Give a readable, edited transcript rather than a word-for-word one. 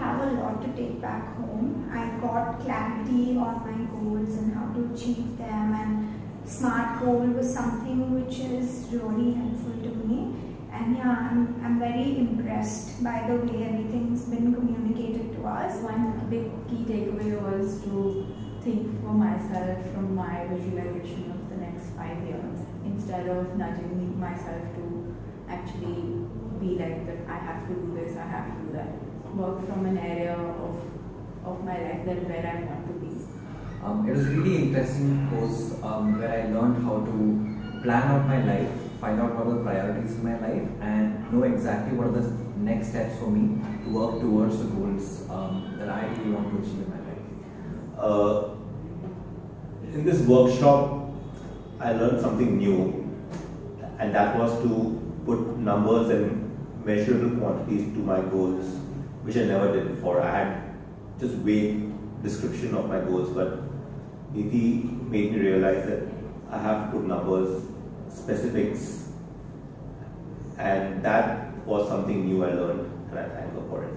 have a lot to take back home. I got clarity on my goals and how to achieve them, and SMART goal was something which is really helpful to me. And yeah, I'm very impressed by the way everything's been communicated to us. One big key takeaway was to think for myself from my visualization of the next 5 years, instead of nudging myself to actually be like that I have to do this, I have to do that. Work from an area of my life that where I want to be. It was really interesting course where I learned how to plan out my life, find out what are the priorities in my life, and know exactly what are the next steps for me to work towards the goals that I really want to achieve in my life. In this workshop, I learned something new, and that was to put numbers and measurable quantities to my goals, which I never did before. I had just vague description of my goals, but Neeti made me realize that I have to put numbers, specifics, and that was something new I learned, and I thank her for it.